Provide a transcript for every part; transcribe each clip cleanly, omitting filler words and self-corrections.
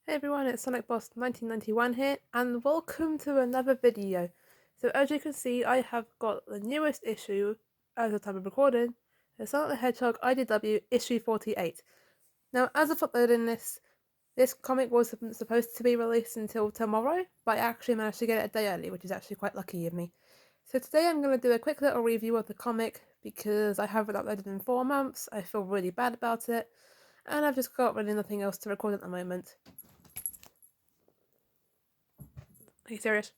Hey everyone, it's Sonic Boss 1991 here, and welcome to another video. So as you can see, I have got the newest issue as the time of recording. It's Sonic the Hedgehog IDW Issue 48. Now, as of uploading this comic wasn't supposed to be released until tomorrow, but I actually managed to get it a day early, which is actually quite lucky of me. So today I'm going to do a quick little review of the comic because I haven't uploaded in 4 months. I feel really bad about it, and I've just got really nothing else to record at the moment. Are you serious?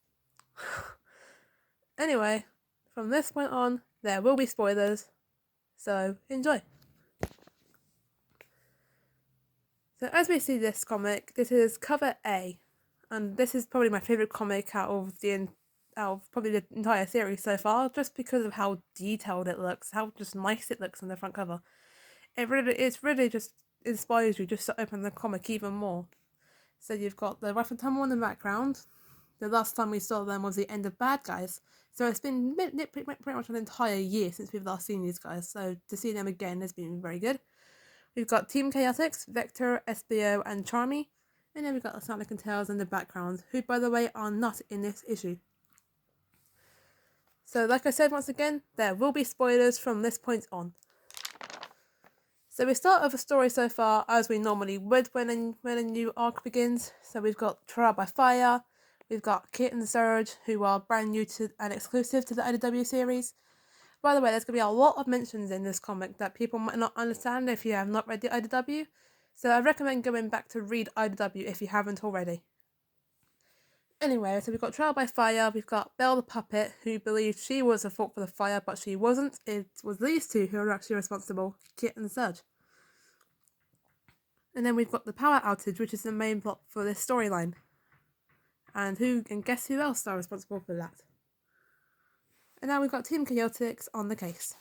Anyway, from this point on, there will be spoilers, so enjoy. So as we see this comic, this is cover A, and this is probably my favourite comic out of probably the entire series so far, just because of how detailed it looks, how just nice it looks on the front cover. It's really just inspires you just to open the comic even more. So you've got the rough and tumble in the background. The last time we saw them was the end of Bad Guys, so it's been pretty much an entire year since we've last seen these guys, so to see them again has been very good. We've got Team Chaotix, Vector, SBO, and Charmy, and then we've got the Sonic and Tails in the background, who by the way are not in this issue. So like I said once again, there will be spoilers from this point on. So we start with a story so far as we normally would when a new arc begins. So we've got Trial by Fire, we've got Kit and Surge, who are brand new to and exclusive to the IDW series. By the way, there's going to be a lot of mentions in this comic that people might not understand if you have not read the IDW. So I recommend going back to read IDW if you haven't already. Anyway, so we've got Trial by Fire, we've got Belle the Puppet, who believed she was at fault for the fire, but she wasn't. It was these two who are actually responsible, Kit and Surge. And then we've got the power outage, which is the main plot for this storyline. And guess who else are responsible for that? And now we've got Team Chaotix on the case.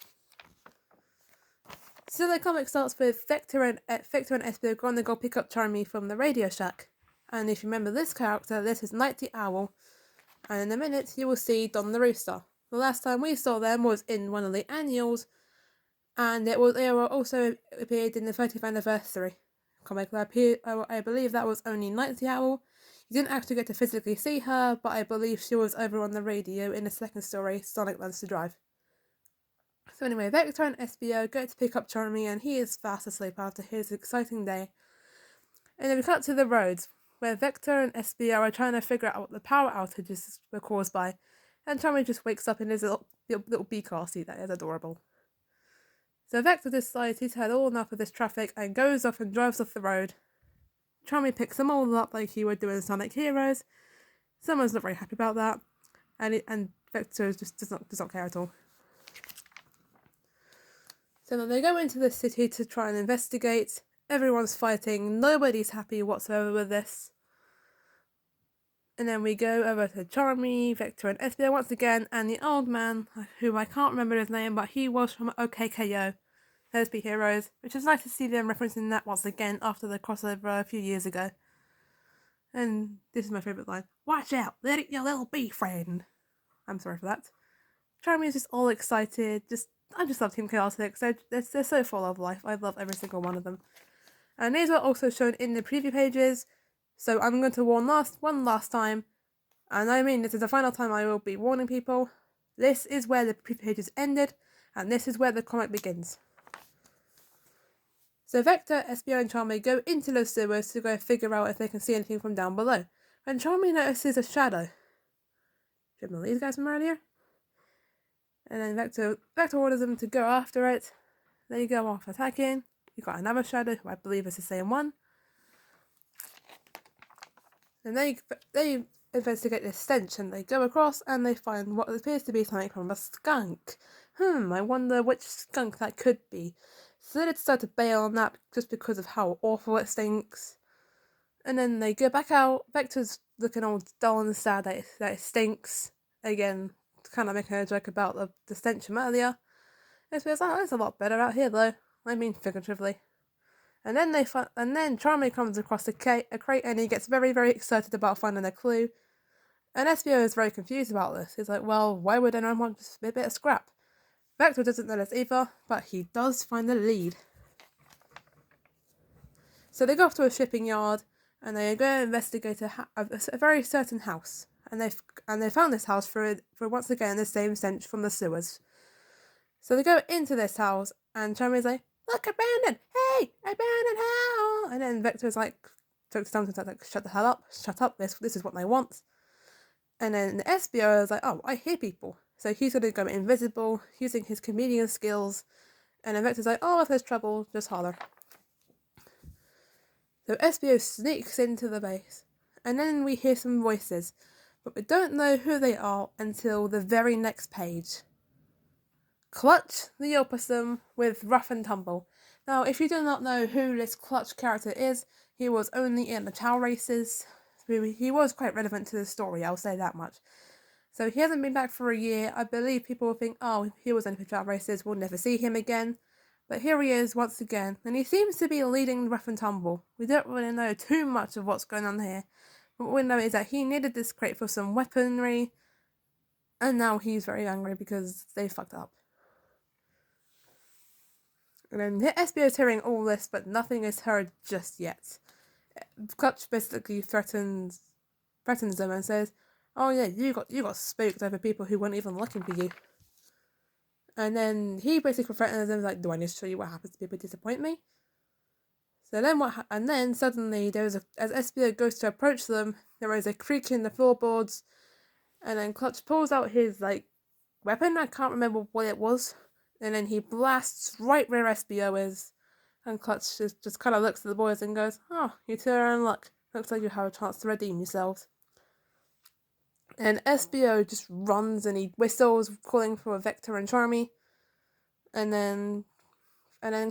So the comic starts with Vector and SBO going to go pick up Charmy from the Radio Shack. And if you remember this character, this is Night the Owl. And in a minute, you will see Don the Rooster. The last time we saw them was in one of the annuals, and they were also appeared in the 30th anniversary comic. I believe that was only Night the Owl. You didn't actually get to physically see her, but I believe she was over on the radio in the second story, Sonic Learns to Drive. So anyway, Vector and SBO go to pick up Charmy, and he is fast asleep after his exciting day. And then we cut to the roads, where Vector and SBO are trying to figure out what the power outages were caused by, and Charmy just wakes up in his little bee car seat. That is adorable. So Vector decides he's had all enough of this traffic and goes off and drives off the road. Charmy picks them all up like he would do in Sonic Heroes. Someone's not very happy about that, and Vector just does not care at all. So then they go into the city to try and investigate. Everyone's fighting. Nobody's happy whatsoever with this. And then we go over to Charmy, Vector, and SBO once again, and the old man, who I can't remember his name, but he was from OKKO, Let's Be Heroes, which is nice to see them referencing that once again after the crossover a few years ago. And this is my favourite line. Watch out, let it your little bee friend. I'm sorry for that. Charmy is just all excited, I just love Team Chaotix. They're so full of life. I love every single one of them. And these were also shown in the preview pages, so I'm going to warn one last time, and I mean this is the final time I will be warning people. This is where the preview pages ended, and this is where the comic begins. So Vector, SBO, and Charmy go into the sewers to go figure out if they can see anything from down below, and Charmy notices a shadow. Do you remember these guys from earlier? And then Vector orders them to go after it. They go off attacking. You've got another shadow, who I believe is the same one. And they investigate this stench, and they go across and they find what appears to be something from a skunk. I wonder which skunk that could be. So they decide to bail on that just because of how awful it stinks. And then they go back out. Vector's looking all dull and sad that it stinks. Again, kind of making a joke about the stench from earlier. It's a lot better out here though. I mean figuratively. And then Charmy comes across a crate and he gets very, very excited about finding a clue. And SBO is very confused about this. He's like, well, why would anyone want just a bit of scrap? Vector doesn't know this either, but he does find a lead. So they go off to a shipping yard, and they go investigate a very certain house, and they found this house for once again the same stench from the sewers. So they go into this house, and Charmy's like, "Look, abandoned! Hey, abandoned house!" And then Vector's like, takes time to like, "Shut the hell up! Shut up! This is what they want." And then the SBO is like, "Oh, I hear people." So he's gonna go invisible using his comedian skills, and then Vector's like, "Oh, if there's trouble, just holler." So SBO sneaks into the base, and then we hear some voices, but we don't know who they are until the very next page. Clutch the opossum with Rough and Tumble. Now, if you do not know who this Clutch character is, he was only in the Chow races. He was quite relevant to the story, I'll say that much. So he hasn't been back for a year. I believe people will think, oh, he was in the Chow races, we'll never see him again. But here he is once again, and he seems to be leading Rough and Tumble. We don't really know too much of what's going on here. But what we know is that he needed this crate for some weaponry, and now he's very angry because they fucked up. And then the SBO is hearing all this, but nothing is heard just yet. Clutch basically threatens them and says, "Oh yeah, you got spooked over people who weren't even looking for you." And then he basically threatens them like, "Do I need to show you what happens to people who disappoint me?" So then and then suddenly as SBO goes to approach them, there is a creak in the floorboards, and then Clutch pulls out his like weapon. I can't remember what it was. And then he blasts right where SBO is. And Clutch just kind of looks at the boys and goes, "Oh, you two are in luck. Looks like you have a chance to redeem yourselves." And SBO just runs and he whistles, calling for Vector and Charmy. And then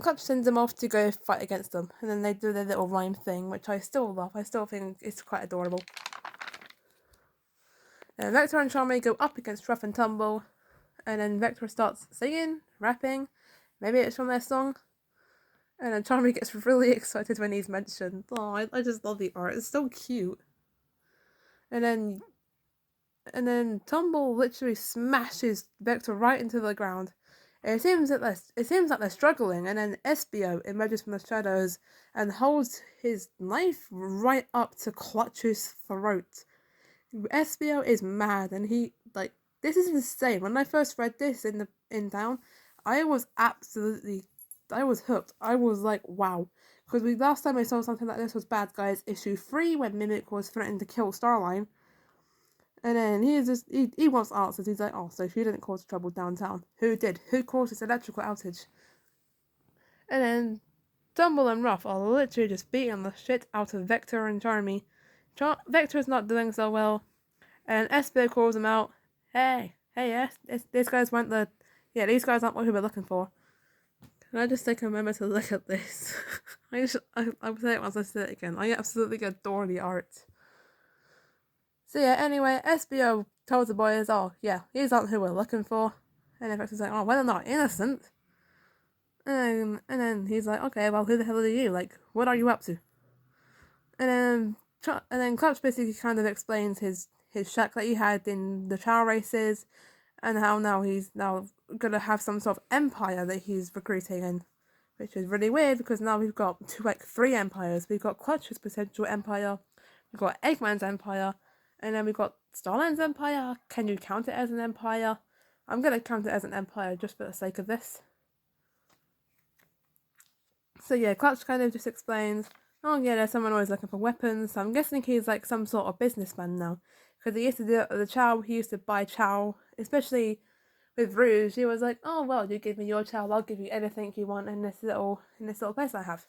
Clutch sends them off to go fight against them. And then they do their little rhyme thing, which I still love. I still think it's quite adorable. And Vector and Charmy go up against Rough and Tumble. And then Vector starts singing, rapping. Maybe it's from their song. And then Charmy gets really excited when he's mentioned. Oh, I just love the art. It's so cute. And then Tumble literally smashes Vector right into the ground. It seems like they're struggling, and then SBO emerges from the shadows and holds his knife right up to Clutch's throat. SBO is mad, and this is insane. When I first read this in town, I was hooked. I was like, wow. Because last time I saw something like this was Bad Guys issue 3 when Mimic was threatening to kill Starline. And then he wants answers. He's like, "Oh, so if you didn't cause trouble downtown, who did? Who caused this electrical outage?" And then Tumble and Ruff are literally just beating the shit out of Vector and Charmy. Vector is not doing so well. And SBO calls him out. Hey, yes, these guys aren't what we were looking for. Can I just take a moment to look at this? I will say it once I say it again. I absolutely adore the art. So yeah, anyway, SBO tells the boys, "Oh yeah, these aren't who we're looking for." And then Vector's like, "Oh, well, they're not innocent." And then he's like, "Okay, well, who the hell are you? Like, what are you up to?" And then Clutch basically kind of explains his shack that he had in the Chow races, and how now he's gonna have some sort of empire that he's recruiting in, which is really weird because now we've got 3 empires. We've got Clutch's potential empire, we've got Eggman's empire, and then we've got Starline's empire. Can you count it as an empire? I'm gonna count it as an empire just for the sake of this. So yeah, Clutch kind of just explains, "Oh yeah, there's someone always looking for weapons." So I'm guessing he's like some sort of businessman now, because he used to do it at the Chow. He used to buy Chow, especially with Rouge. He was like, "Oh well, you give me your Chow, I'll give you anything you want in this little place I have."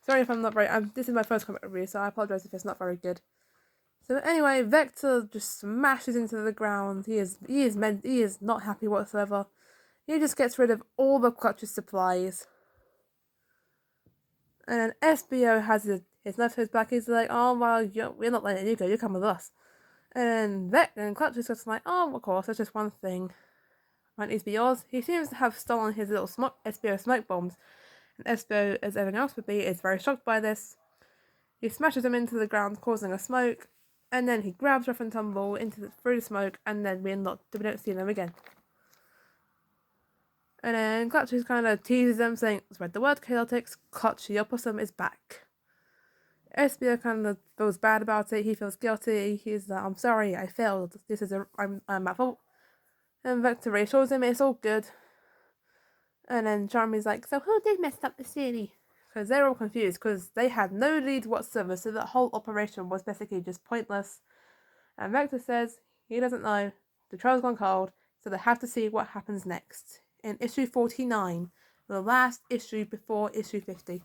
Sorry if I'm not very. This is my first comic review, so I apologize if it's not very good. So anyway, Vector just smashes into the ground. He is not happy whatsoever. He just gets rid of all the Clutch's supplies. And then SBO has his knife to his back. He's like, "Oh well, we're not letting you go. You come with us." And Clutch is just like, "Oh, of course, that's just one thing. Might need to be yours." He seems to have stolen his little SBO smoke bombs. And SBO, as everything else would be, is very shocked by this. He smashes them into the ground, causing a smoke. And then he grabs Rough and Tumble through the smoke, and then we don't see them again. And then Clutch just kind of teases them, saying, "Spread the word, Chaotix. Clutch the opossum is back." SBO kind of feels bad about it. He feels guilty. He's like, I'm sorry, I failed. I'm at fault. And Vector reassures him it's all good. And then Charmy's like, so who did mess up the city? Because they're all confused because they had no lead whatsoever, so that whole operation was basically just pointless. And Vector says he doesn't know. The trial's gone cold, so they have to see what happens next. In issue 49, the last issue before issue 50.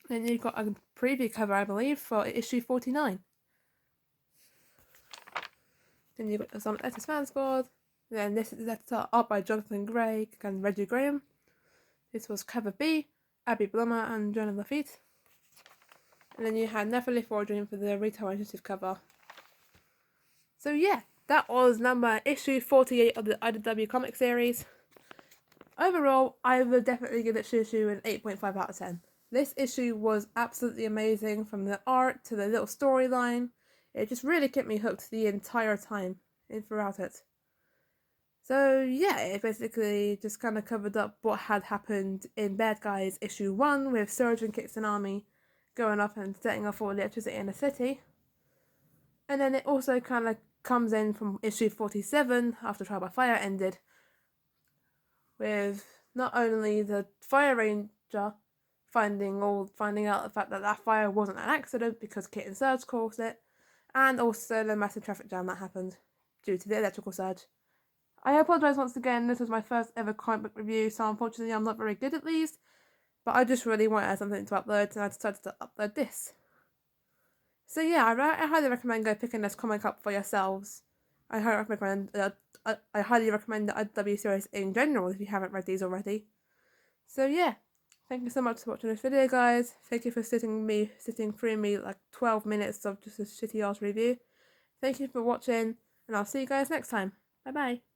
Then you've got a preview cover, I believe, for issue 49. Then you've got the Sonic Letters fan squad. Then this is letter art by Jonathan Gray and Reggie Graham. This was cover B, Abby Blummer and Jonah Lafitte. And then you had Nephilim Forging for the Retail Initiative cover. So yeah, that was issue 48 of the IDW comic series. Overall, I would definitely give this issue an 8.5 out of 10. This issue was absolutely amazing, from the art to the little storyline. It just really kept me hooked the entire time throughout it. So yeah, it basically just kind of covered up what had happened in Bad Guys issue 1 with Surge and Kicks an army going up and setting off all electricity in the city. And then it also kind of comes in from issue 47 after Trial by Fire ended, with not only the Fire Ranger finding out the fact that that fire wasn't an accident because Kit and Surge caused it, and also the massive traffic jam that happened due to the electrical surge. I apologise once again, this was my first ever comic book review, so unfortunately I'm not very good at these, but I just really wanted something to upload, and I decided to upload this. So yeah, I highly recommend go picking this comic up for yourselves. I highly recommend the IDW series in general if you haven't read these already. So yeah, thank you so much for watching this video, guys. Thank you for sitting through me like 12 minutes of just a shitty ass review. Thank you for watching, and I'll see you guys next time. Bye bye.